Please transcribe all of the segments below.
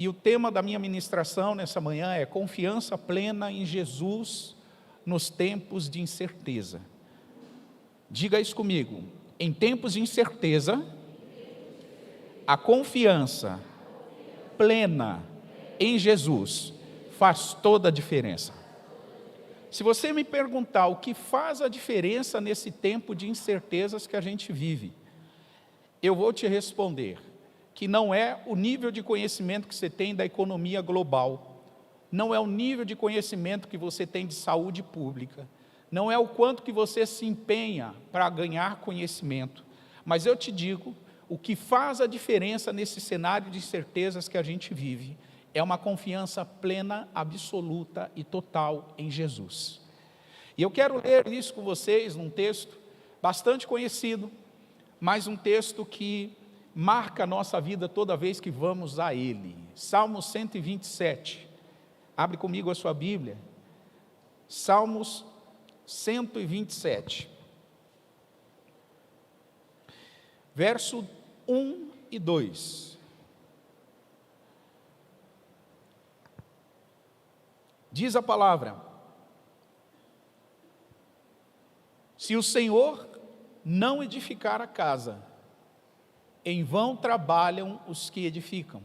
E o tema da minha ministração nessa manhã é confiança plena em Jesus nos tempos de incerteza. Diga isso comigo. Em tempos de incerteza, a confiança plena em Jesus faz toda a diferença. Se você me perguntar o que faz a diferença nesse tempo de incertezas que a gente vive, eu vou te responder que não é o nível de conhecimento que você tem da economia global, não é o nível de conhecimento que você tem de saúde pública, não é o quanto que você se empenha para ganhar conhecimento, mas eu te digo, o que faz a diferença nesse cenário de incertezas que a gente vive, é uma confiança plena, absoluta e total em Jesus. E eu quero ler isso com vocês num texto bastante conhecido, mas um texto que marca a nossa vida toda vez que vamos a ele. Salmos 127. Abre comigo a sua Bíblia. Salmos 127. Verso 1 e 2. Diz a palavra: se o Senhor não edificar a casa, em vão trabalham os que edificam.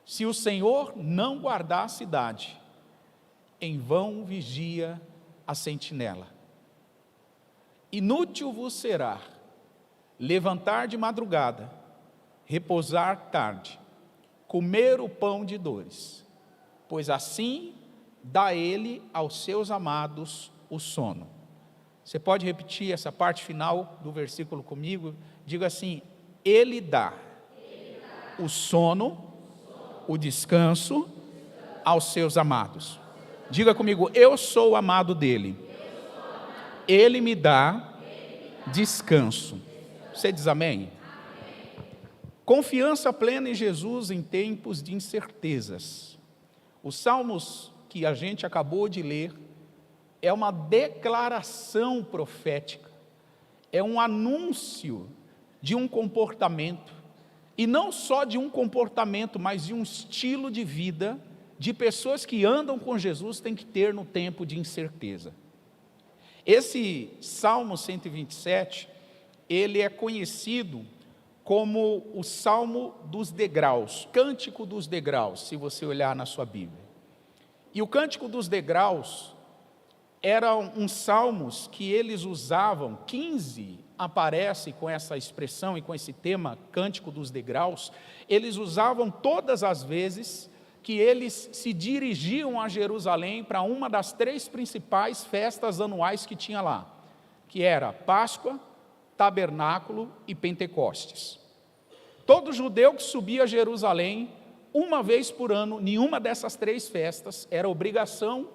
Se o Senhor não guardar a cidade, em vão vigia a sentinela. Inútil vos será levantar de madrugada, repousar tarde, comer o pão de dores, pois assim dá ele aos seus amados o sono. Você pode repetir essa parte final do versículo comigo? Diga assim: ele dá o sono, o descanso aos seus amados. Diga comigo: eu sou o amado dele. Ele me dá descanso. Você diz amém? Confiança plena em Jesus em tempos de incertezas. Os salmos que a gente acabou de ler é uma declaração profética, é um anúncio de um comportamento, e não só de um comportamento, mas de um estilo de vida, de pessoas que andam com Jesus tem que ter no tempo de incerteza. Esse Salmo 127, ele é conhecido como o Salmo dos degraus, Cântico dos degraus, se você olhar na sua Bíblia. E o Cântico dos degraus eram uns salmos que eles usavam, 15 aparece com essa expressão e com esse tema, Cântico dos degraus, eles usavam todas as vezes que eles se dirigiam a Jerusalém para uma das 3 principais festas anuais que tinha lá, que era Páscoa, Tabernáculo e Pentecostes. Todo judeu que subia a Jerusalém, uma vez por ano, nenhuma dessas 3 festas, era obrigação,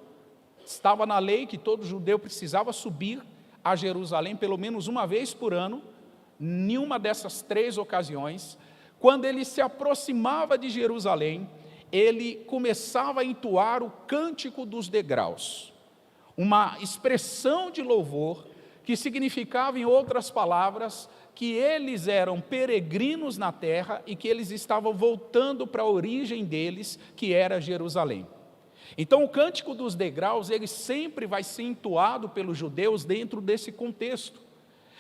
estava na lei que todo judeu precisava subir a Jerusalém pelo menos uma vez por ano, nenhuma dessas 3 ocasiões. Quando ele se aproximava de Jerusalém, ele começava a entoar o Cântico dos degraus, uma expressão de louvor que significava, em outras palavras, que eles eram peregrinos na terra e que eles estavam voltando para a origem deles, que era Jerusalém. Então o Cântico dos degraus, ele sempre vai ser entoado pelos judeus dentro desse contexto.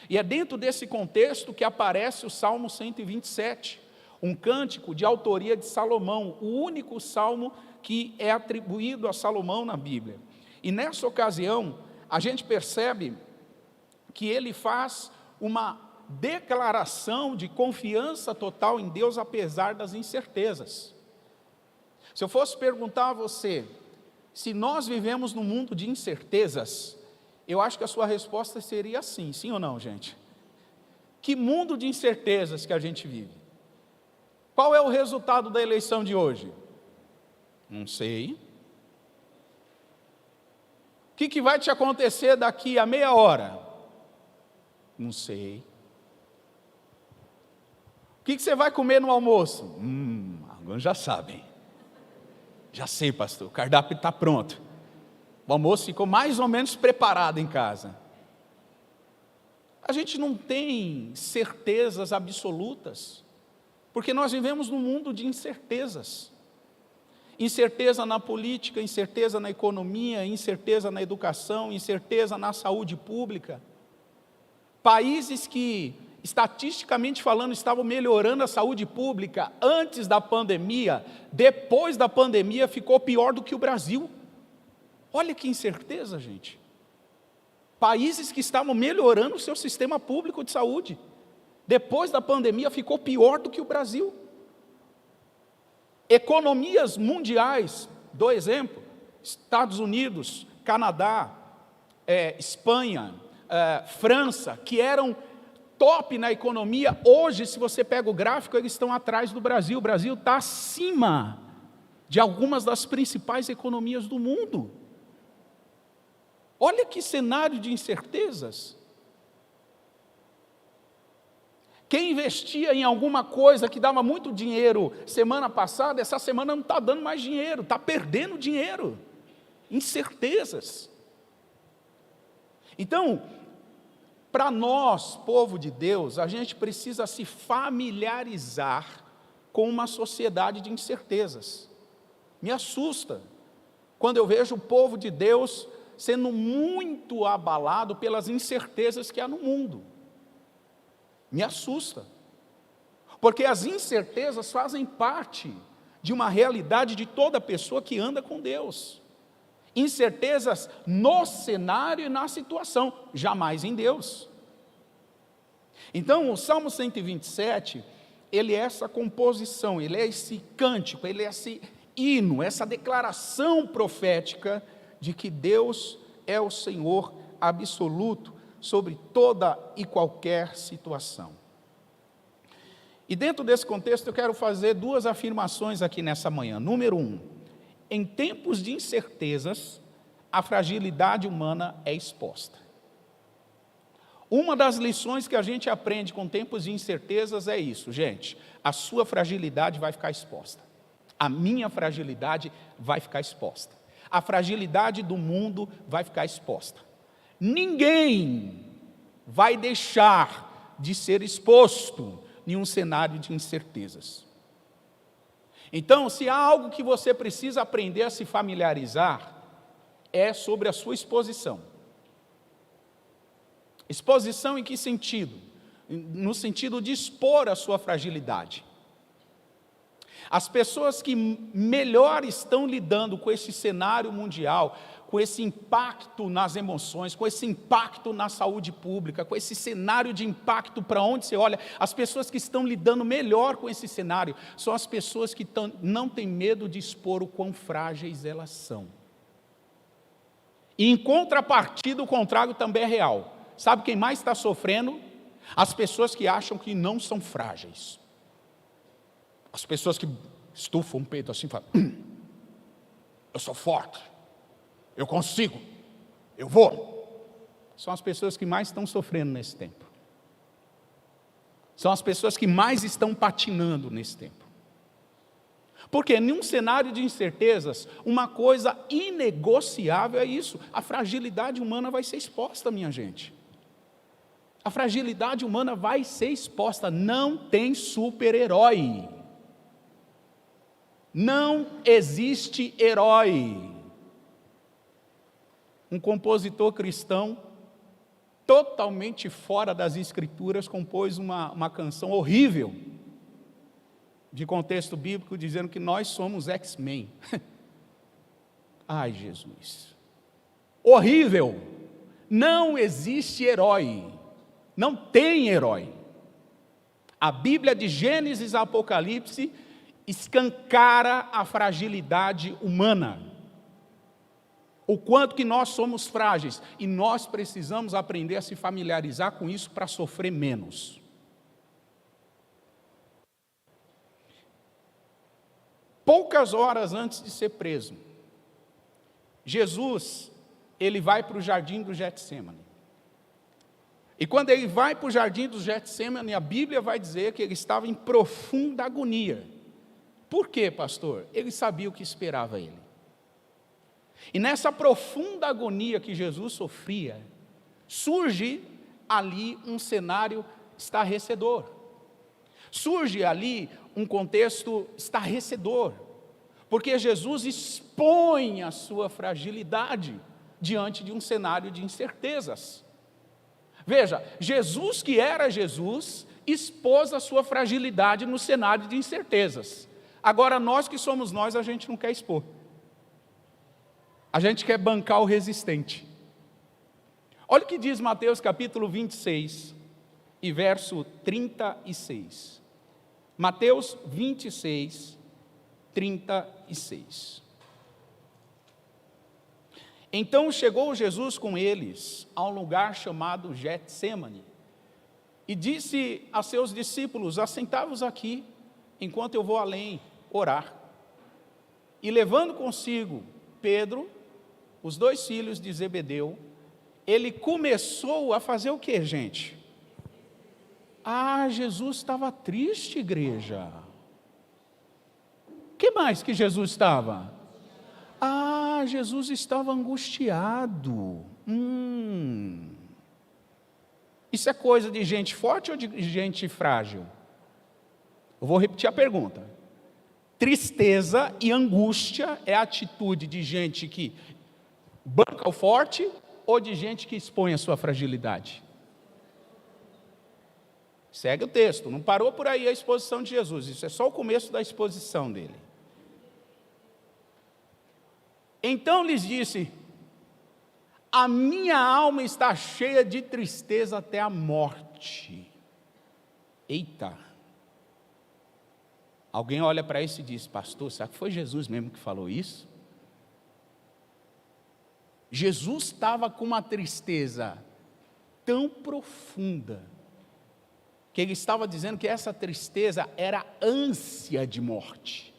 E é dentro desse contexto que aparece o Salmo 127, um cântico de autoria de Salomão, o único salmo que é atribuído a Salomão na Bíblia. E nessa ocasião, a gente percebe que ele faz uma declaração de confiança total em Deus, apesar das incertezas. Se eu fosse perguntar a você, se nós vivemos num mundo de incertezas, eu acho que a sua resposta seria sim ou não, gente? Que mundo de incertezas que a gente vive? Qual é o resultado da eleição de hoje? Não sei. O que vai te acontecer daqui a meia hora? Não sei. O que você vai comer no almoço? Alguns já sabem. Já sei, pastor, o cardápio está pronto. O almoço ficou mais ou menos preparado em casa. A gente não tem certezas absolutas. Porque nós vivemos num mundo de incertezas. Incerteza na política, incerteza na economia, incerteza na educação, incerteza na saúde pública. Países que, estatisticamente falando, estavam melhorando a saúde pública antes da pandemia, depois da pandemia ficou pior do que o Brasil. Olha que incerteza, gente. Países que estavam melhorando o seu sistema público de saúde, depois da pandemia ficou pior do que o Brasil. Economias mundiais, dou exemplo, Estados Unidos, Canadá, Espanha, França, que eram top na economia, hoje, se você pega o gráfico, eles estão atrás do Brasil. O Brasil está acima de algumas das principais economias do mundo. Olha que cenário de incertezas. Quem investia em alguma coisa que dava muito dinheiro semana passada, essa semana não está dando mais dinheiro, está perdendo dinheiro. Incertezas. Então, para nós, povo de Deus, a gente precisa se familiarizar com uma sociedade de incertezas. Me assusta quando eu vejo o povo de Deus sendo muito abalado pelas incertezas que há no mundo. Me assusta, porque as incertezas fazem parte de uma realidade de toda pessoa que anda com Deus. Incertezas no cenário e na situação, jamais em Deus. Então, o Salmo 127, ele é essa composição, ele é esse cântico, ele é esse hino, essa declaração profética de que Deus é o Senhor absoluto sobre toda e qualquer situação. E dentro desse contexto eu quero fazer duas afirmações aqui nessa manhã. Número 1, em tempos de incertezas, a fragilidade humana é exposta. Uma das lições que a gente aprende com tempos de incertezas é isso, gente, a sua fragilidade vai ficar exposta. A minha fragilidade vai ficar exposta. A fragilidade do mundo vai ficar exposta. Ninguém vai deixar de ser exposto em um cenário de incertezas. Então, se há algo que você precisa aprender a se familiarizar, é sobre a sua exposição. Exposição em que sentido? No sentido de expor a sua fragilidade. As pessoas que melhor estão lidando com esse cenário mundial, com esse impacto nas emoções, com esse impacto na saúde pública, com esse cenário de impacto para onde você olha, as pessoas que estão lidando melhor com esse cenário, são as pessoas que não têm medo de expor o quão frágeis elas são. E em contrapartida, o contrário também é real. Sabe quem mais está sofrendo? As pessoas que acham que não são frágeis. As pessoas que estufam o peito assim e falam, eu sou forte, eu consigo, eu vou. São as pessoas que mais estão sofrendo nesse tempo. São as pessoas que mais estão patinando nesse tempo. Porque em um cenário de incertezas, uma coisa inegociável é isso, a fragilidade humana vai ser exposta, minha gente. A fragilidade humana vai ser exposta, não tem super-herói. Não existe herói. Um compositor cristão, totalmente fora das escrituras, compôs uma canção horrível, de contexto bíblico, dizendo que nós somos X-Men. Ai, Jesus. Horrível. Não existe herói. Não tem herói. A Bíblia de Gênesis a Apocalipse escancara a fragilidade humana. O quanto que nós somos frágeis. E nós precisamos aprender a se familiarizar com isso para sofrer menos. Poucas horas antes de ser preso, Jesus, ele vai para o jardim do Getsêmani. E quando ele vai para o jardim do Getsêmani, a Bíblia vai dizer que ele estava em profunda agonia. Por quê, pastor? Ele sabia o que esperava ele. E nessa profunda agonia que Jesus sofria, surge ali um cenário estarrecedor. Surge ali um contexto estarrecedor, porque Jesus expõe a sua fragilidade diante de um cenário de incertezas. Veja, Jesus que era Jesus, expôs a sua fragilidade no cenário de incertezas. Agora nós que somos nós, a gente não quer expor. A gente quer bancar o resistente. Olha o que diz Mateus capítulo 26 e verso 36. Mateus 26, 36. Então chegou Jesus com eles a um lugar chamado Getsêmani e disse a seus discípulos: assentai-vos aqui, enquanto eu vou além orar. E levando consigo Pedro, os 2 filhos de Zebedeu, ele começou a fazer o que, gente? Jesus estava triste, igreja. O que mais que Jesus estava? Jesus estava angustiado. Isso é coisa de gente forte ou de gente frágil? Eu vou repetir a pergunta. Tristeza e angústia é a atitude de gente que banca o forte ou de gente que expõe a sua fragilidade? Segue o texto, não parou por aí a exposição de Jesus, isso é só o começo da exposição dele. Então lhes disse: a minha alma está cheia de tristeza até a morte. Eita! Alguém olha para isso e diz: pastor, será que foi Jesus mesmo que falou isso? Jesus estava com uma tristeza tão profunda, que ele estava dizendo que essa tristeza era ânsia de morte.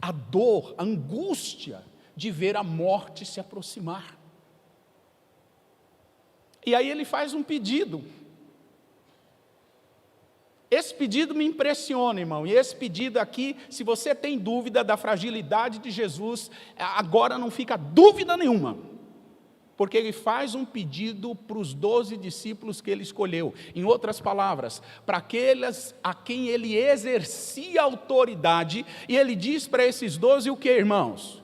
A dor, a angústia de ver a morte se aproximar. E aí ele faz um pedido. Esse pedido me impressiona, irmão. E esse pedido aqui, se você tem dúvida da fragilidade de Jesus, agora não fica dúvida nenhuma. Porque ele faz um pedido para os 12 discípulos que ele escolheu. Em outras palavras, para aqueles a quem ele exercia autoridade. E ele diz para esses 12 o que, irmãos?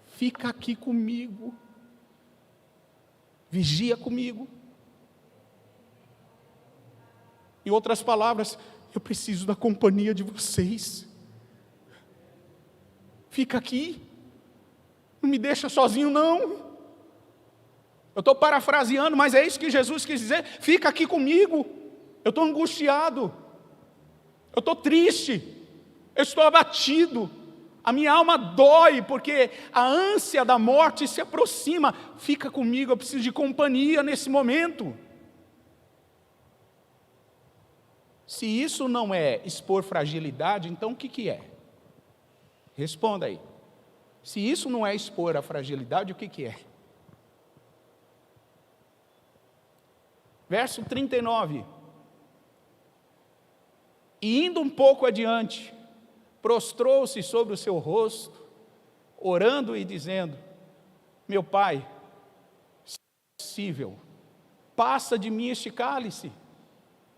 Fica aqui comigo. Vigia comigo. Em outras palavras, eu preciso da companhia de vocês. Fica aqui. Não me deixa sozinho, não. Eu estou parafraseando, mas é isso que Jesus quis dizer. Fica aqui comigo. Eu estou angustiado. Eu estou triste. Eu estou abatido. A minha alma dói, porque a ânsia da morte se aproxima. Fica comigo, eu preciso de companhia nesse momento. Se isso não é expor fragilidade, então o que é? Responda aí. Se isso não é expor a fragilidade, o que é? Verso 39. E indo um pouco adiante, prostrou-se sobre o seu rosto, orando e dizendo: meu Pai, se é possível, passa de mim este cálice.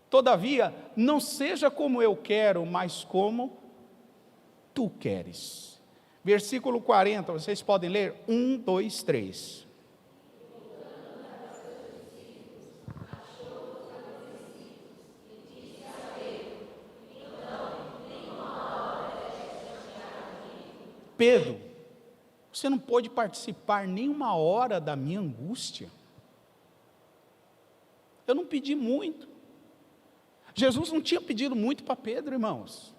Todavia, não seja como eu quero, mas como tu queres. Versículo 40, vocês podem ler? 1, 2, 3. Pedro, você não pôde participar nem uma hora da minha angústia. Eu não pedi muito. Jesus não tinha pedido muito para Pedro, irmãos.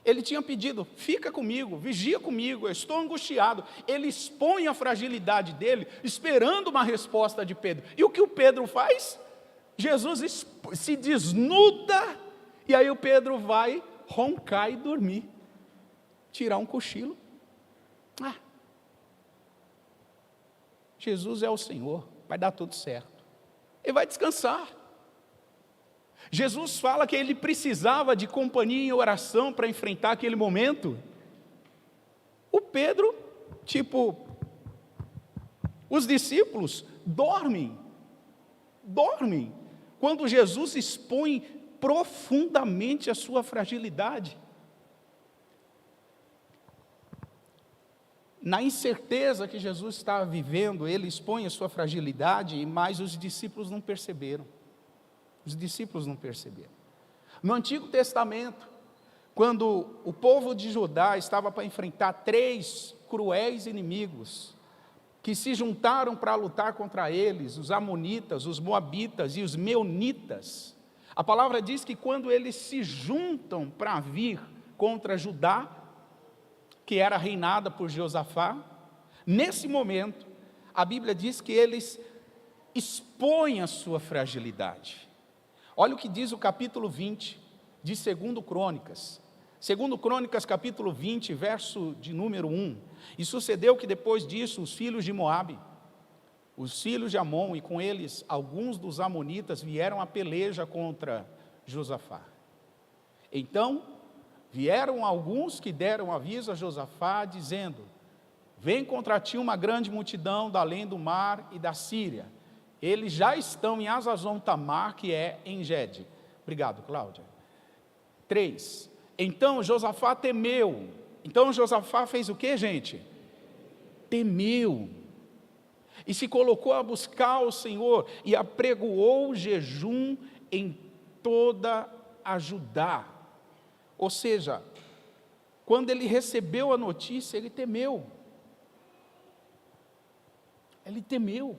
Ele tinha pedido: fica comigo, vigia comigo, eu estou angustiado. Ele expõe a fragilidade dele, esperando uma resposta de Pedro. E o que o Pedro faz? Jesus se desnuda, e aí o Pedro vai roncar e dormir. Tirar um cochilo. Jesus é o Senhor, vai dar tudo certo. Ele vai descansar. Jesus fala que ele precisava de companhia em oração para enfrentar aquele momento. O Pedro, os discípulos dormem. Quando Jesus expõe profundamente a sua fragilidade. Na incerteza que Jesus estava vivendo, ele expõe a sua fragilidade, mas os discípulos não perceberam. Os discípulos não perceberam. No Antigo Testamento, quando o povo de Judá estava para enfrentar 3 cruéis inimigos, que se juntaram para lutar contra eles, os amonitas, os moabitas e os meunitas, a palavra diz que quando eles se juntam para vir contra Judá, que era reinada por Josafá, nesse momento, a Bíblia diz que eles expõem a sua fragilidade. Olha o que diz o capítulo 20 de 2 Crônicas. 2 Crônicas, capítulo 20, verso de número 1. E sucedeu que depois disso, os filhos de Moabe, os filhos de Amon, e com eles alguns dos amonitas, vieram a peleja contra Josafá. Então, vieram alguns que deram aviso a Josafá, dizendo: vem contra ti uma grande multidão da além do mar e da Síria. Eles já estão em Hazazon Tamar, que é em Gede. Obrigado, Cláudia. 3. Então Josafá temeu. Então Josafá fez o que, gente? Temeu. E se colocou a buscar o Senhor, e apregoou jejum em toda a Judá. Ou seja, quando ele recebeu a notícia, ele temeu. Ele temeu.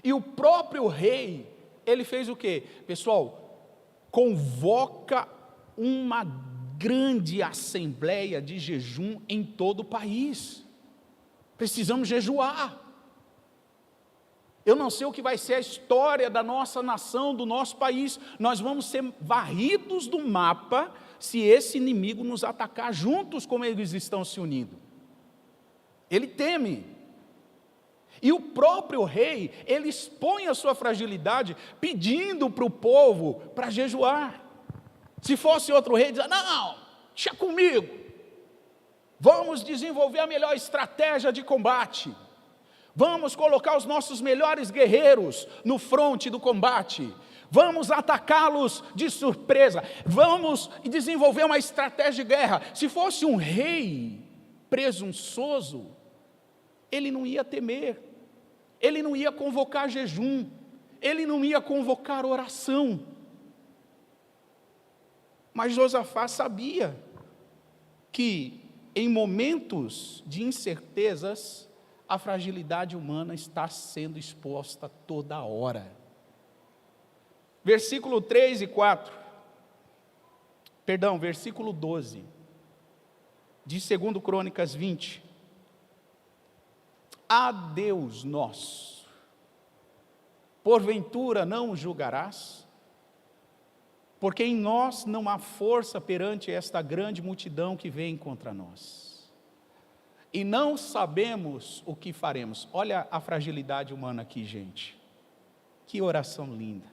E o próprio rei, ele fez o quê? Pessoal, convoca uma grande assembleia de jejum em todo o país. Precisamos jejuar. Eu não sei o que vai ser a história da nossa nação, do nosso país. Nós vamos ser varridos do mapa se esse inimigo nos atacar juntos como eles estão se unindo. Ele teme. E o próprio rei, ele expõe a sua fragilidade, pedindo para o povo para jejuar. Se fosse outro rei, dizia: não, deixa comigo, vamos desenvolver a melhor estratégia de combate, vamos colocar os nossos melhores guerreiros no fronte do combate, vamos atacá-los de surpresa, vamos desenvolver uma estratégia de guerra. Se fosse um rei presunçoso, ele não ia temer, ele não ia convocar jejum, ele não ia convocar oração. Mas Josafá sabia que em momentos de incertezas, a fragilidade humana está sendo exposta toda hora. Versículo 3 e 4. Perdão, versículo 12. De 2 Crônicas 20. A Deus nosso, porventura não o julgarás? Porque em nós não há força perante esta grande multidão que vem contra nós. E não sabemos o que faremos. Olha a fragilidade humana aqui, gente. Que oração linda.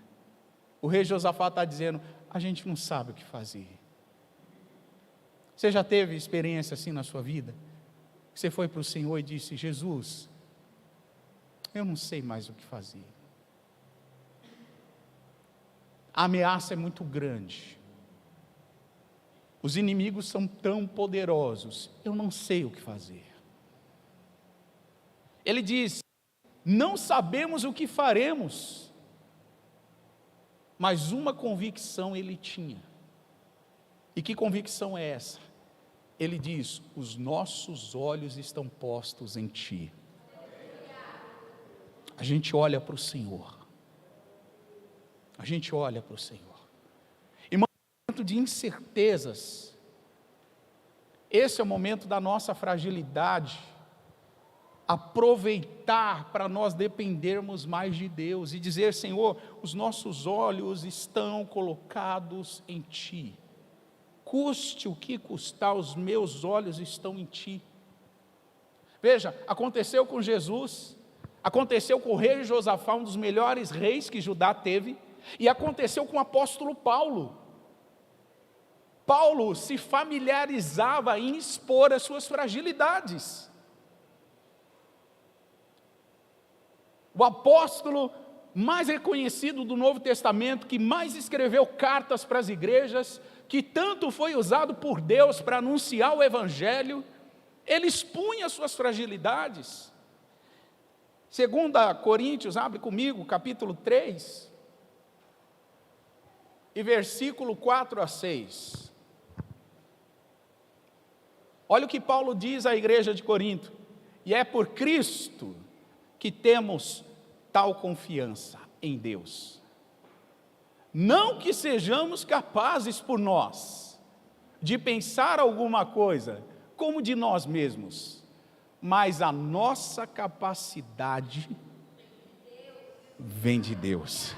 O rei Josafá está dizendo: a gente não sabe o que fazer. Você já teve experiência assim na sua vida? Você foi para o Senhor e disse: Jesus, eu não sei mais o que fazer. A ameaça é muito grande. Os inimigos são tão poderosos. Eu não sei o que fazer. Ele diz: não sabemos o que faremos. Mas uma convicção ele tinha. E que convicção é essa? Ele diz: os nossos olhos estão postos em Ti. A gente olha para o Senhor. A gente olha para o Senhor. Em momento de incertezas, esse é o momento da nossa fragilidade. Aproveitar para nós dependermos mais de Deus e dizer: Senhor, os nossos olhos estão colocados em Ti. Custe o que custar, os meus olhos estão em Ti. Veja, aconteceu com Jesus, aconteceu com o rei Josafá, um dos melhores reis que Judá teve, e aconteceu com o apóstolo Paulo. Paulo se familiarizava em expor as suas fragilidades. O apóstolo mais reconhecido do Novo Testamento, que mais escreveu cartas para as igrejas, que tanto foi usado por Deus para anunciar o Evangelho, ele expunha suas fragilidades. 2 Coríntios, abre comigo, capítulo 3, e versículo 4 a 6. Olha o que Paulo diz à igreja de Corinto: e é por Cristo que temos tal confiança em Deus. Não que sejamos capazes por nós de pensar alguma coisa como de nós mesmos, mas a nossa capacidade vem de Deus.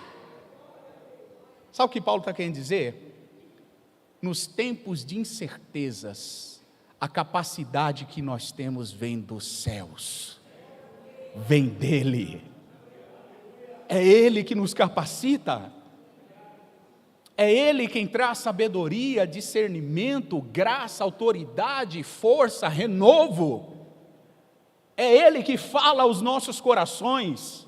Sabe o que Paulo está querendo dizer? Nos tempos de incertezas, a capacidade que nós temos vem dos céus, vem dEle. É Ele que nos capacita, é Ele quem traz sabedoria, discernimento, graça, autoridade, força, renovo. É Ele que fala aos nossos corações,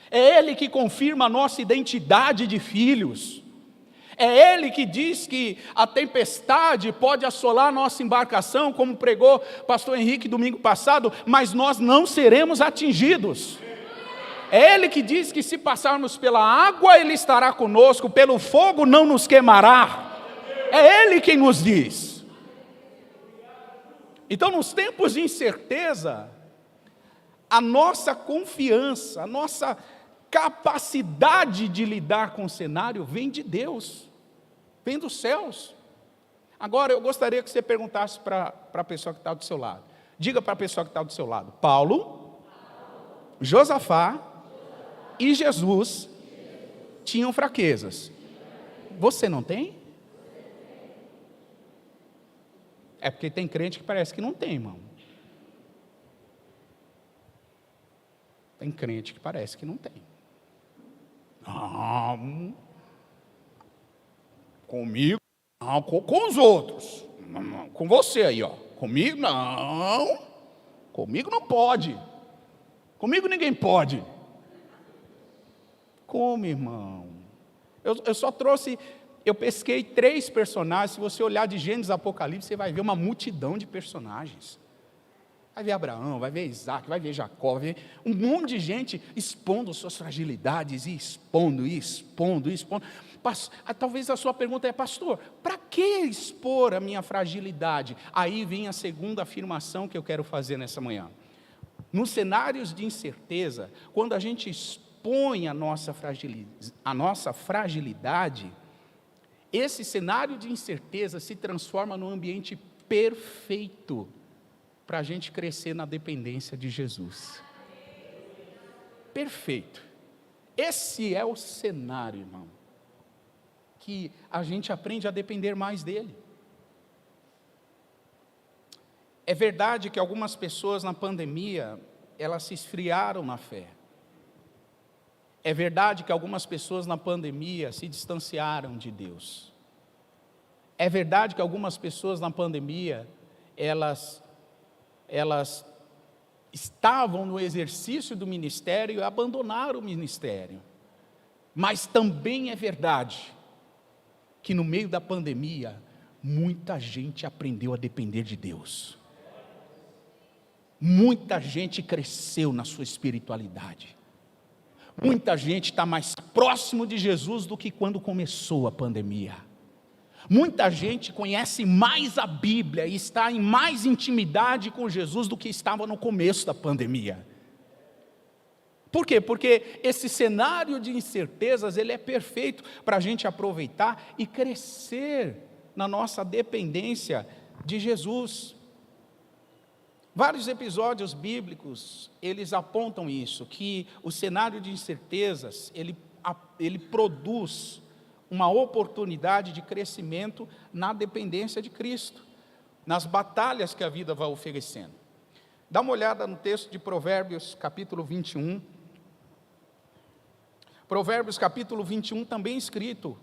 é Ele que confirma a nossa identidade de filhos, é Ele que diz que a tempestade pode assolar a nossa embarcação, como pregou pastor Henrique domingo passado, mas nós não seremos atingidos. É Ele que diz que se passarmos pela água, Ele estará conosco, pelo fogo não nos queimará. É Ele quem nos diz. Então, nos tempos de incerteza, a nossa confiança, a nossa capacidade de lidar com o cenário vem de Deus, vem dos céus. Agora, eu gostaria que você perguntasse para a pessoa que está do seu lado. Diga para a pessoa que está do seu lado: Paulo, Josafá e Jesus tinham fraquezas. Você não tem? É porque tem crente que parece que não tem, irmão. Tem crente que parece que não tem. Não. Comigo, não. Com os outros. Não. Com você aí, ó. Comigo, não. Comigo não pode. Comigo ninguém pode. Como, irmão? Eu só trouxe, eu pesquei 3 personagens. Se você olhar de Gênesis a Apocalipse, você vai ver uma multidão de personagens. Vai ver Abraão, vai ver Isaac, vai ver Jacó, vai ver um monte de gente expondo suas fragilidades, e expondo. Talvez a sua pergunta é: pastor, para que expor a minha fragilidade? Aí vem a segunda afirmação que eu quero fazer nessa manhã. Nos cenários de incerteza, quando a gente expõe a nossa fragilidade, esse cenário de incerteza se transforma num ambiente perfeito para a gente crescer na dependência de Jesus. Perfeito. Esse é o cenário, irmão, que a gente aprende a depender mais dele. É verdade que algumas pessoas na pandemia, elas se esfriaram na fé. É verdade que algumas pessoas na pandemia se distanciaram de Deus. É verdade que algumas pessoas na pandemia, elas estavam no exercício do ministério e abandonaram o ministério. Mas também é verdade que no meio da pandemia, muita gente aprendeu a depender de Deus. Muita gente cresceu na sua espiritualidade. Muita gente está mais próximo de Jesus do que quando começou a pandemia. Muita gente conhece mais a Bíblia e está em mais intimidade com Jesus do que estava no começo da pandemia. Por quê? Porque esse cenário de incertezas, ele é perfeito para a gente aproveitar e crescer na nossa dependência de Jesus. Vários episódios bíblicos, eles apontam isso, que o cenário de incertezas, ele produz uma oportunidade de crescimento na dependência de Cristo, nas batalhas que a vida vai oferecendo. Dá uma olhada no texto de Provérbios, capítulo 21. Provérbios, capítulo 21, também escrito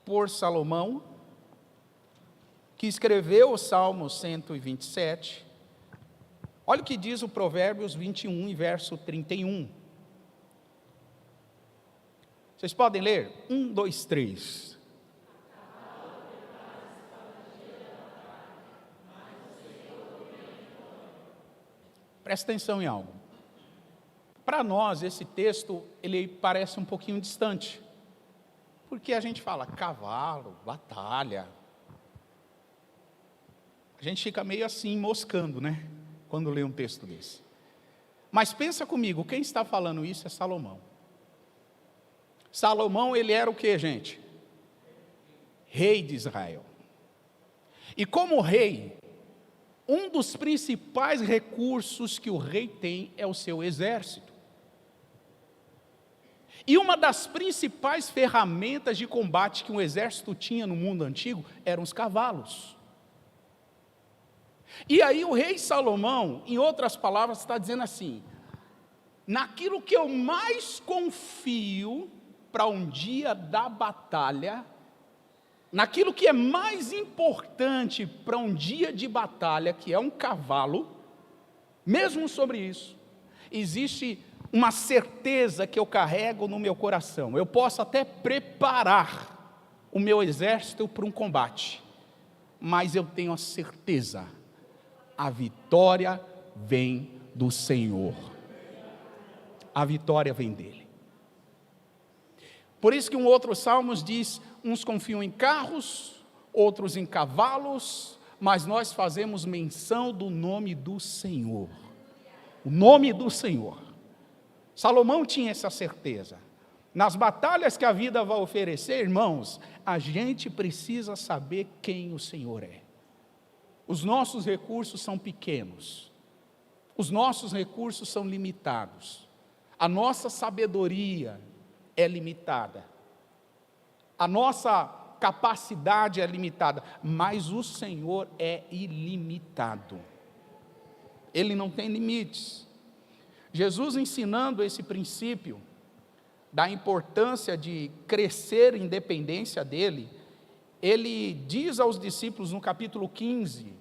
por Salomão, que escreveu o Salmo 127. Olha o que diz o Provérbios 21, verso 31. Vocês podem ler? 1, 2, 3. Presta atenção em algo. Para nós, esse texto, ele parece um pouquinho distante. Porque a gente fala cavalo, batalha. A gente fica meio assim, moscando, né? Quando lê um texto desse. Mas pensa comigo, quem está falando isso é Salomão. Salomão, ele era o que, gente? Rei de Israel. E como rei, um dos principais recursos que o rei tem é o seu exército. E uma das principais ferramentas de combate que um exército tinha no mundo antigo eram os cavalos. E aí o rei Salomão, em outras palavras, está dizendo assim: naquilo que eu mais confio para um dia da batalha, naquilo que é mais importante para um dia de batalha, que é um cavalo, mesmo sobre isso, existe uma certeza que eu carrego no meu coração. Eu posso até preparar o meu exército para um combate, mas eu tenho a certeza, a vitória vem do Senhor. A vitória vem dele. Por isso que um outro Salmos diz: uns confiam em carros, outros em cavalos, mas nós fazemos menção do nome do Senhor. O nome do Senhor. Salomão tinha essa certeza. Nas batalhas que a vida vai oferecer, irmãos, a gente precisa saber quem o Senhor é. Os nossos recursos são pequenos. Os nossos recursos são limitados. A nossa sabedoria é limitada. A nossa capacidade é limitada, mas o Senhor é ilimitado. Ele não tem limites. Jesus, ensinando esse princípio da importância de crescer em dependência dele, ele diz aos discípulos no capítulo 15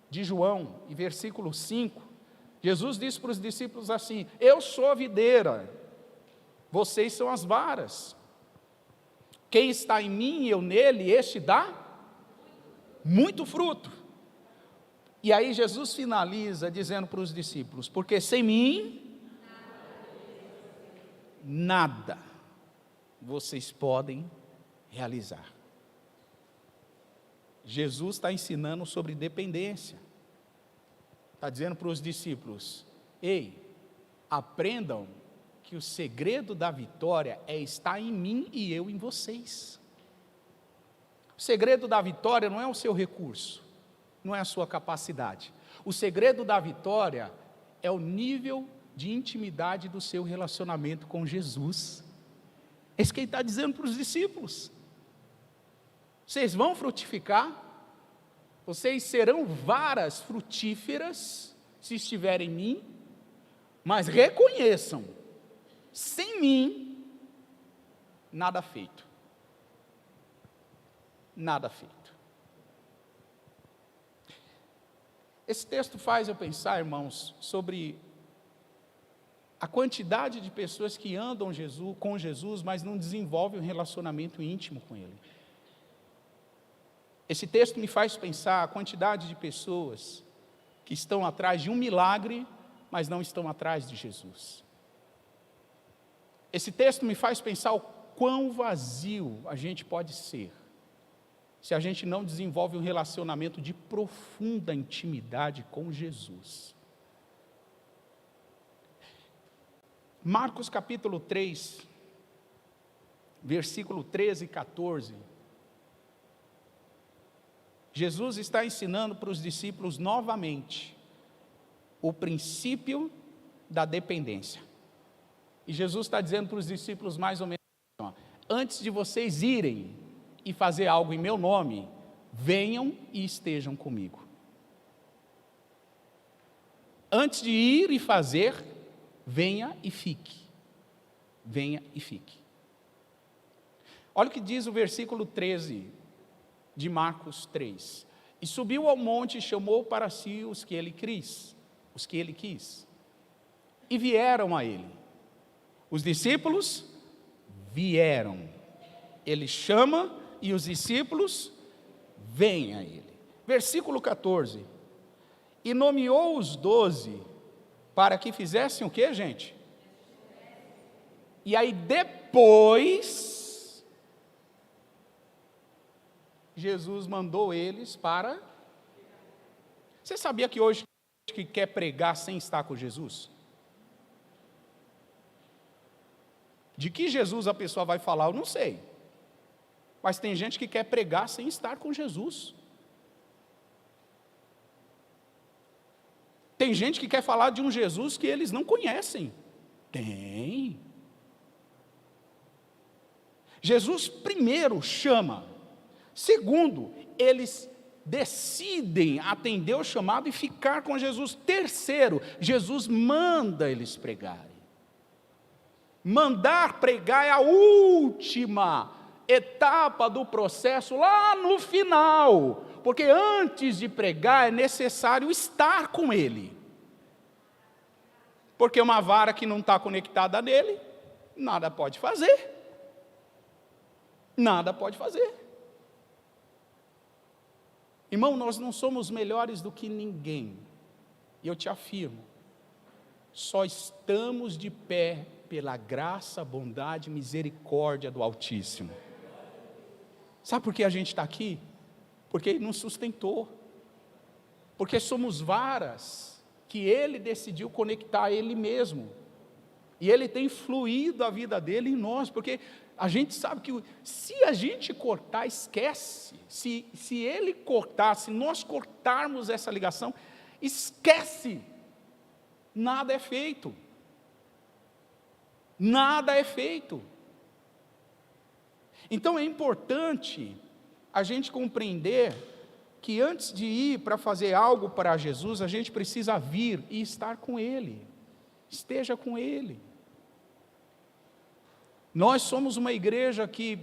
de João, e versículo 5, Jesus disse para os discípulos assim: eu sou a videira, vocês são as varas. Quem está em mim e eu nele, este dá muito fruto. E aí Jesus finaliza dizendo para os discípulos: porque sem mim nada vocês podem realizar. Jesus está ensinando sobre dependência. Está dizendo para os discípulos: ei, aprendam que o segredo da vitória é estar em mim e eu em vocês. O segredo da vitória não é o seu recurso, não é a sua capacidade. O segredo da vitória é o nível de intimidade do seu relacionamento com Jesus. É isso que ele está dizendo para os discípulos. Vocês vão frutificar, vocês serão varas frutíferas, se estiverem em mim, mas reconheçam, sem mim, nada feito. Nada feito. Esse texto faz eu pensar, irmãos, sobre a quantidade de pessoas que andam com Jesus, mas não desenvolvem um relacionamento íntimo com Ele. Esse texto me faz pensar a quantidade de pessoas que estão atrás de um milagre, mas não estão atrás de Jesus. Esse texto me faz pensar o quão vazio a gente pode ser, se a gente não desenvolve um relacionamento de profunda intimidade com Jesus. Marcos capítulo 3, versículo 13 e 14, Jesus está ensinando para os discípulos novamente o princípio da dependência. E Jesus está dizendo para os discípulos mais ou menos assim: antes de vocês irem e fazer algo em meu nome, venham e estejam comigo. Antes de ir e fazer, venha e fique. Venha e fique. Olha o que diz o versículo 13 de Marcos 3. E subiu ao monte e chamou para si os que ele quis. E vieram a ele. Os discípulos vieram. Ele chama e os discípulos vêm a ele. Versículo 14. E nomeou os 12 para que fizessem o quê, gente? E aí depois, Jesus mandou eles para... Você sabia que hoje que quer pregar sem estar com Jesus? De que Jesus a pessoa vai falar, eu não sei. Mas tem gente que quer pregar sem estar com Jesus. Tem gente que quer falar de um Jesus que eles não conhecem. Tem. Jesus, primeiro, chama. Segundo, eles decidem atender o chamado e ficar com Jesus. Terceiro, Jesus manda eles pregarem. Mandar pregar é a última etapa do processo, lá no final. Porque antes de pregar é necessário estar com ele. Porque uma vara que não está conectada nele, nada pode fazer. Nada pode fazer. Irmão, nós não somos melhores do que ninguém. E eu te afirmo, só estamos de pé pela graça, bondade e misericórdia do Altíssimo. Sabe por que a gente está aqui? Porque Ele nos sustentou. Porque somos varas que Ele decidiu conectar a Ele mesmo. E Ele tem fluído a vida dele em nós, porque a gente sabe que se a gente cortar, esquece. Se Ele cortar, se nós cortarmos essa ligação, esquece. Nada é feito. Nada é feito. Então é importante a gente compreender que antes de ir para fazer algo para Jesus, a gente precisa vir e estar com Ele. Esteja com Ele. Nós somos uma igreja que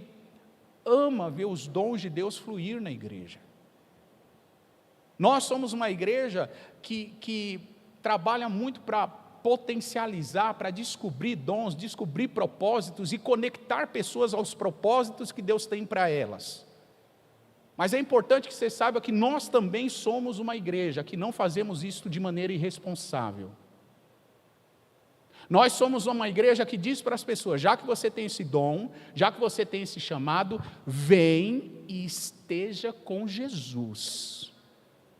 ama ver os dons de Deus fluir na igreja. Nós somos uma igreja que trabalha muito para potencializar, para descobrir dons, descobrir propósitos e conectar pessoas aos propósitos que Deus tem para elas. Mas é importante que você saiba que nós também somos uma igreja, que não fazemos isso de maneira irresponsável. Nós somos uma igreja que diz para as pessoas, já que você tem esse dom, já que você tem esse chamado, vem e esteja com Jesus.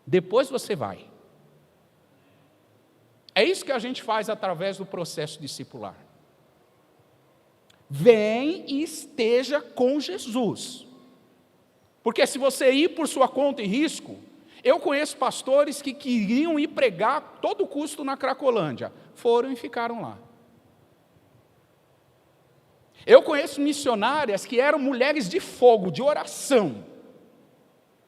Depois você vai. É isso que a gente faz através do processo discipular. Vem e esteja com Jesus. Porque se você ir por sua conta e risco, eu conheço pastores que queriam ir pregar a todo custo na Cracolândia, foram e ficaram lá. Eu conheço missionárias que eram mulheres de fogo, de oração.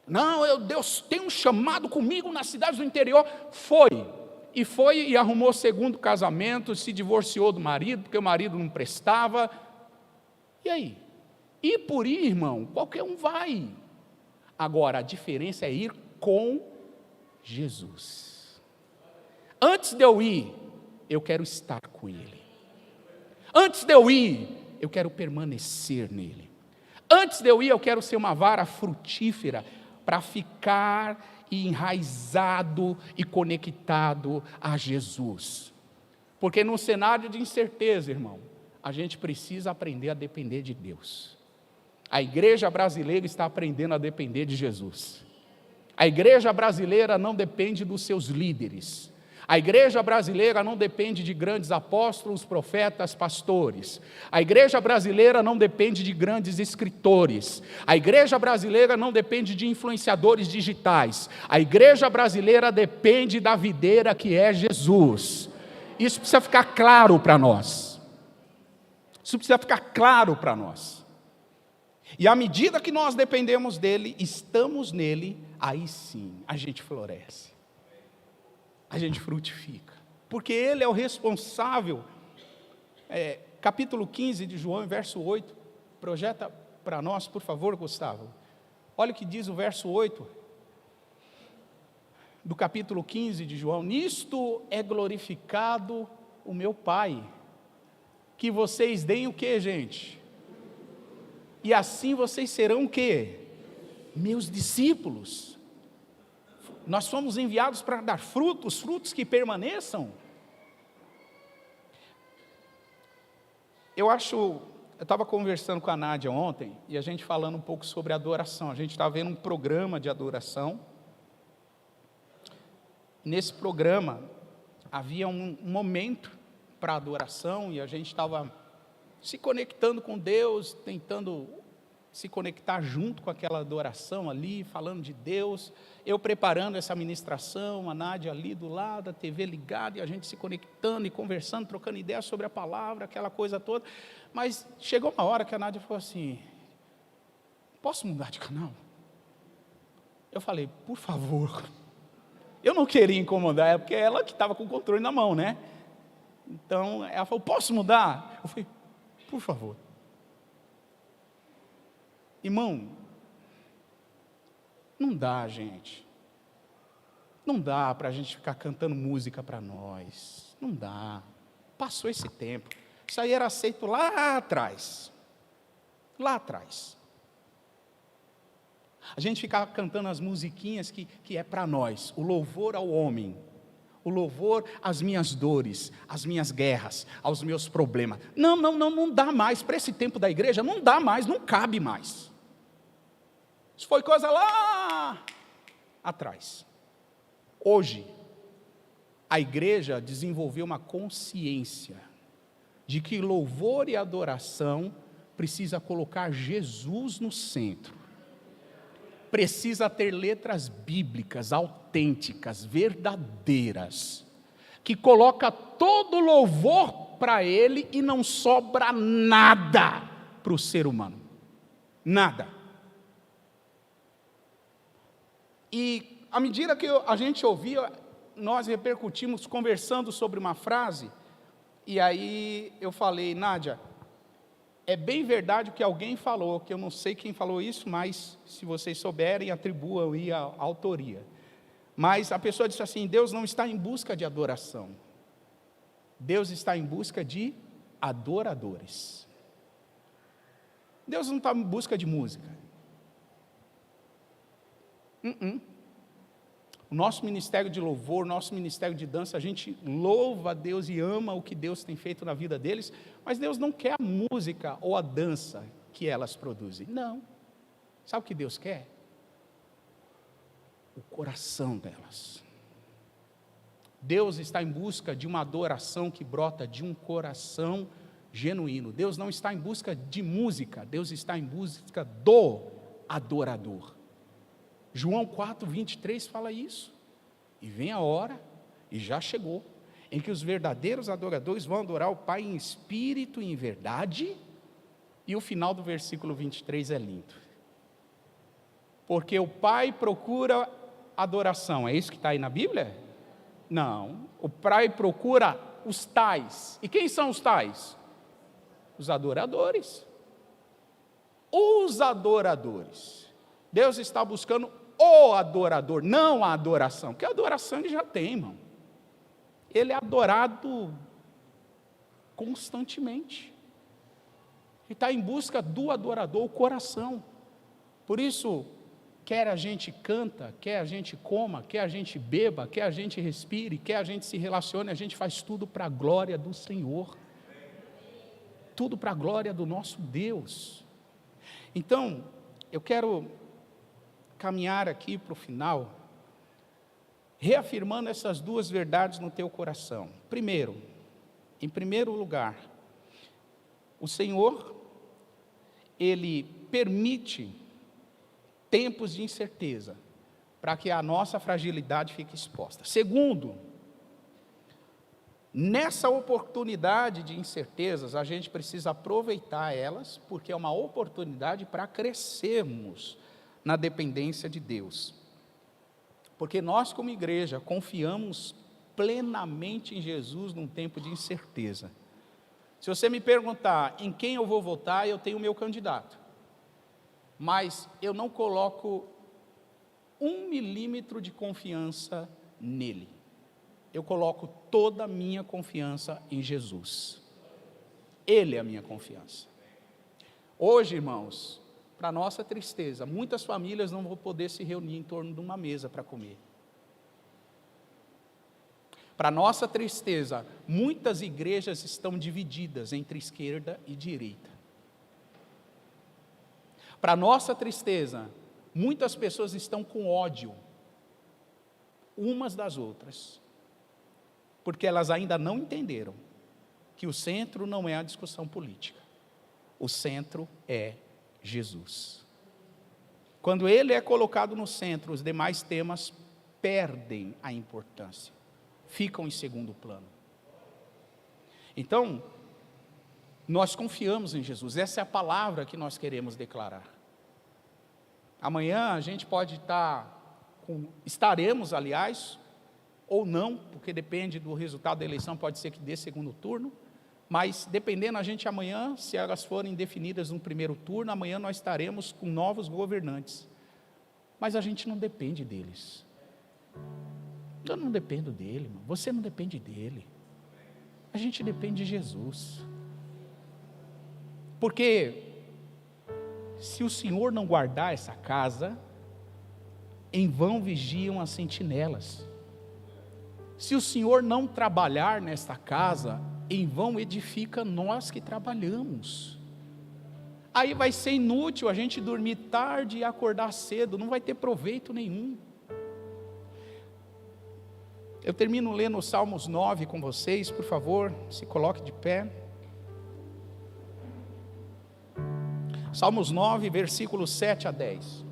Não, Deus tem um chamado comigo nas cidades do interior. Foi e arrumou segundo casamento, se divorciou do marido, porque o marido não prestava. E aí? Ir por ir, irmão, qualquer um vai. Agora, a diferença é ir com Jesus. Antes de eu ir, eu quero estar com Ele. Antes de eu ir, eu quero permanecer nele. Antes de eu ir, eu quero ser uma vara frutífera para ficar enraizado e conectado a Jesus. Porque num cenário de incerteza, irmão, a gente precisa aprender a depender de Deus. A igreja brasileira está aprendendo a depender de Jesus. A igreja brasileira não depende dos seus líderes. A igreja brasileira não depende de grandes apóstolos, profetas, pastores. A igreja brasileira não depende de grandes escritores. A igreja brasileira não depende de influenciadores digitais. A igreja brasileira depende da videira que é Jesus. Isso precisa ficar claro para nós. Isso precisa ficar claro para nós. E à medida que nós dependemos dele, estamos nele, aí sim a gente floresce. A gente frutifica, porque Ele é o responsável. Capítulo 15 de João, verso 8, projeta para nós, por favor, Gustavo. Olha o que diz o verso 8, do capítulo 15 de João. Nisto é glorificado o meu Pai, que vocês deem o que, gente? e assim vocês serão o quê? Meus discípulos. Nós fomos enviados para dar frutos, frutos que permaneçam. Eu estava conversando com a Nádia ontem, e a gente falando um pouco sobre adoração. A gente estava vendo um programa de adoração. Nesse programa, havia um momento para adoração, e a gente estava se conectando com Deus, tentando se conectar junto com aquela adoração ali, falando de Deus, eu preparando essa ministração, a Nádia ali do lado, a TV ligada, e a gente se conectando e conversando, trocando ideias sobre a palavra, aquela coisa toda. Mas chegou uma hora que a Nádia falou assim: posso mudar de canal? Eu falei: por favor. Eu não queria incomodar ela, porque ela que estava com o controle na mão, né? Então, ela falou: posso mudar? Eu falei: por favor. Irmão, não dá, gente. Não dá para a gente ficar cantando música para nós. Não dá. Passou esse tempo. Isso aí era aceito lá atrás. Lá atrás. A gente ficava cantando as musiquinhas que é para nós. O louvor ao homem. O louvor às minhas dores, às minhas guerras, aos meus problemas. Não dá mais. Para esse tempo da igreja, não dá mais, não cabe mais. Isso foi coisa lá atrás. Hoje, a igreja desenvolveu uma consciência de que louvor e adoração precisa colocar Jesus no centro. Precisa ter letras bíblicas, autênticas, verdadeiras, que coloca todo louvor para Ele e não sobra nada para o ser humano. Nada. E à medida que a gente ouvia, nós repercutimos conversando sobre uma frase, e aí eu falei: Nádia, é bem verdade o que alguém falou, que eu não sei quem falou isso, mas se vocês souberem, atribuam aí a autoria. Mas a pessoa disse assim: Deus não está em busca de adoração, Deus está em busca de adoradores. Deus não está em busca de música. O nosso ministério de louvor, nosso ministério de dança, a gente louva a Deus e ama o que Deus tem feito na vida deles, mas Deus não quer a música ou a dança que elas produzem. Não. Sabe o que Deus quer? O coração delas. Deus está em busca de uma adoração que brota de um coração genuíno. Deus não está em busca de música, Deus está em busca do adorador. João 4:23 fala isso. E vem a hora, e já chegou, em que os verdadeiros adoradores vão adorar o Pai em espírito e em verdade. E o final do versículo 23 é lindo. Porque o Pai procura adoração. É isso que está aí na Bíblia? Não. O Pai procura os tais. E quem são os tais? Os adoradores. Os adoradores. Deus está buscando o adorador, não a adoração, porque a adoração ele já tem, irmão. Ele é adorado constantemente. Ele está em busca do adorador, o coração. Por isso, quer a gente canta, quer a gente coma, quer a gente beba, quer a gente respire, quer a gente se relacione, a gente faz tudo para a glória do Senhor. Tudo para a glória do nosso Deus. Então, eu quero caminhar aqui para o final, reafirmando essas duas verdades no teu coração. Primeiro, em primeiro lugar, o Senhor, Ele permite tempos de incerteza, para que a nossa fragilidade fique exposta. Segundo, nessa oportunidade de incertezas, a gente precisa aproveitar elas, porque é uma oportunidade para crescermos na dependência de Deus. Porque nós, como igreja, confiamos plenamente em Jesus num tempo de incerteza. Se você me perguntar em quem eu vou votar, eu tenho o meu candidato. Mas eu não coloco 1 milímetro de confiança nele. Eu coloco toda a minha confiança em Jesus. Ele é a minha confiança. Hoje, irmãos, para nossa tristeza, muitas famílias não vão poder se reunir em torno de uma mesa para comer. Para nossa tristeza, muitas igrejas estão divididas entre esquerda e direita. Para nossa tristeza, muitas pessoas estão com ódio umas das outras, porque elas ainda não entenderam que o centro não é a discussão política, o centro é Jesus. Quando ele é colocado no centro, os demais temas perdem a importância, ficam em segundo plano. Então, nós confiamos em Jesus, essa é a palavra que nós queremos declarar. Amanhã a gente pode estaremos, aliás, ou não, porque depende do resultado da eleição, pode ser que dê segundo turno, mas dependendo a gente amanhã, se elas forem definidas no primeiro turno, amanhã nós estaremos com novos governantes, mas a gente não depende deles. Eu não dependo dele, irmão. Você não depende dele, a gente depende de Jesus, porque se o Senhor não guardar essa casa, em vão vigiam as sentinelas. Se o Senhor não trabalhar nesta casa, em vão edifica nós que trabalhamos. Aí vai ser inútil a gente dormir tarde e acordar cedo, não vai ter proveito nenhum. Eu termino lendo os Salmos 9 com vocês, por favor, se coloque de pé. Salmos 9, versículos 7 a 10.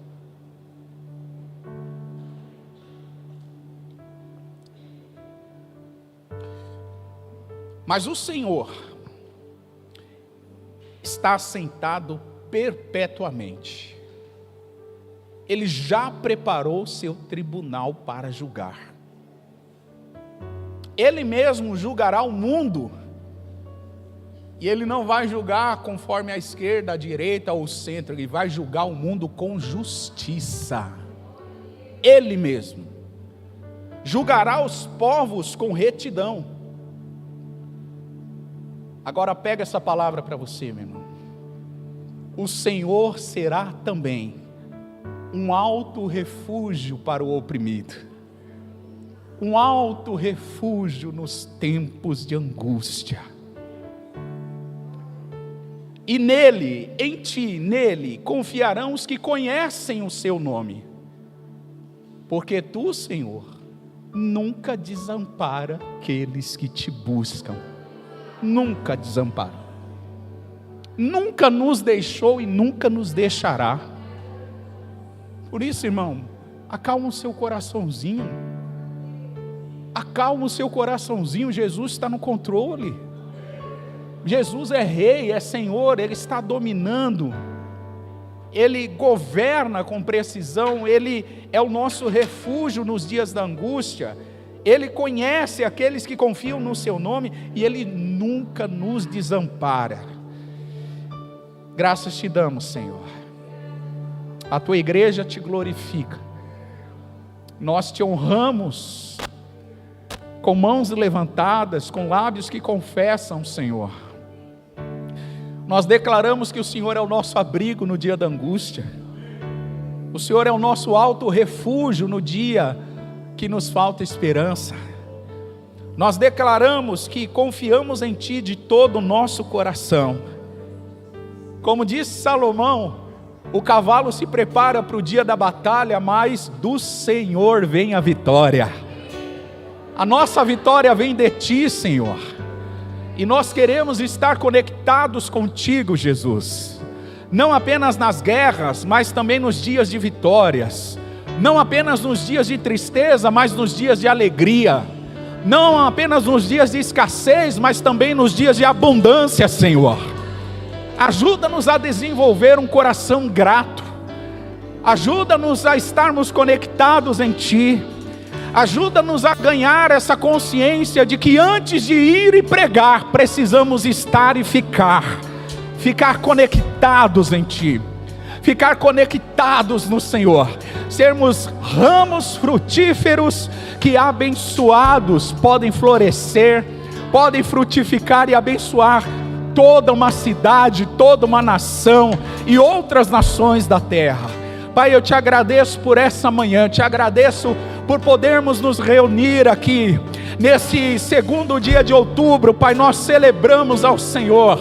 Mas o Senhor está assentado perpetuamente. Ele já preparou seu tribunal para julgar. Ele mesmo julgará o mundo. E ele não vai julgar conforme a esquerda, a direita ou o centro. Ele vai julgar o mundo com justiça. Ele mesmo julgará os povos com retidão. Agora pega essa palavra para você, meu irmão. O Senhor será também um alto refúgio para o oprimido, um alto refúgio nos tempos de angústia. E nele, em ti, nele, confiarão os que conhecem o seu nome, porque tu, Senhor, nunca desampara aqueles que te buscam. Nunca desampara, nunca nos deixou e nunca nos deixará. Por isso, irmão, acalma o seu coraçãozinho, acalma o seu coraçãozinho. Jesus está no controle, Jesus é rei, é Senhor, Ele está dominando, Ele governa com precisão, Ele é o nosso refúgio nos dias da angústia. Ele conhece aqueles que confiam no seu nome e Ele nunca nos desampara. Graças te damos, Senhor. A tua igreja te glorifica. Nós te honramos com mãos levantadas, com lábios que confessam, Senhor. Nós declaramos que o Senhor é o nosso abrigo no dia da angústia. O Senhor é o nosso alto refúgio no dia que nos falta esperança. Nós declaramos que confiamos em Ti de todo o nosso coração. Como disse Salomão, o cavalo se prepara para o dia da batalha, mas do Senhor vem a vitória. A nossa vitória vem de Ti, Senhor. E nós queremos estar conectados contigo, Jesus. Não apenas nas guerras, mas também nos dias de vitórias. Não apenas nos dias de tristeza, mas nos dias de alegria. Não apenas nos dias de escassez, mas também nos dias de abundância, Senhor. Ajuda-nos a desenvolver um coração grato. Ajuda-nos a estarmos conectados em Ti. Ajuda-nos a ganhar essa consciência de que antes de ir e pregar, precisamos estar e ficar conectados em Ti. Ficar conectados no Senhor, sermos ramos frutíferos que abençoados podem florescer, podem frutificar e abençoar toda uma cidade, toda uma nação e outras nações da terra. Pai, eu te agradeço por essa manhã, te agradeço por podermos nos reunir aqui, nesse segundo dia de outubro. Pai, nós celebramos ao Senhor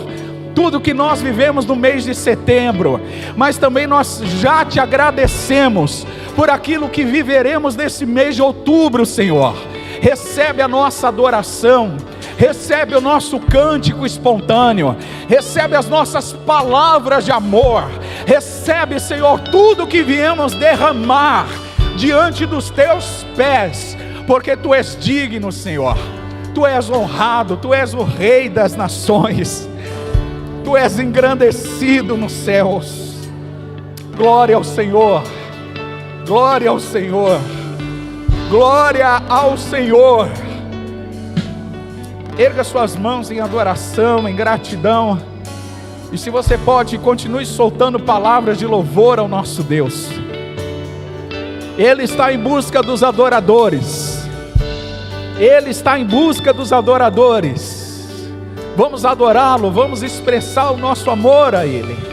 tudo que nós vivemos no mês de setembro, mas também nós já te agradecemos por aquilo que viveremos nesse mês de outubro, Senhor. Recebe a nossa adoração, recebe o nosso cântico espontâneo, recebe as nossas palavras de amor, recebe, Senhor, tudo que viemos derramar diante dos teus pés, porque tu és digno, Senhor, tu és honrado, tu és o Rei das nações, tu és engrandecido nos céus. Glória ao Senhor, glória ao Senhor, glória ao Senhor. Erga suas mãos em adoração, em gratidão, e se você pode, continue soltando palavras de louvor ao nosso Deus. Ele está em busca dos adoradores, Ele está em busca dos adoradores. Vamos adorá-lo, vamos expressar o nosso amor a Ele.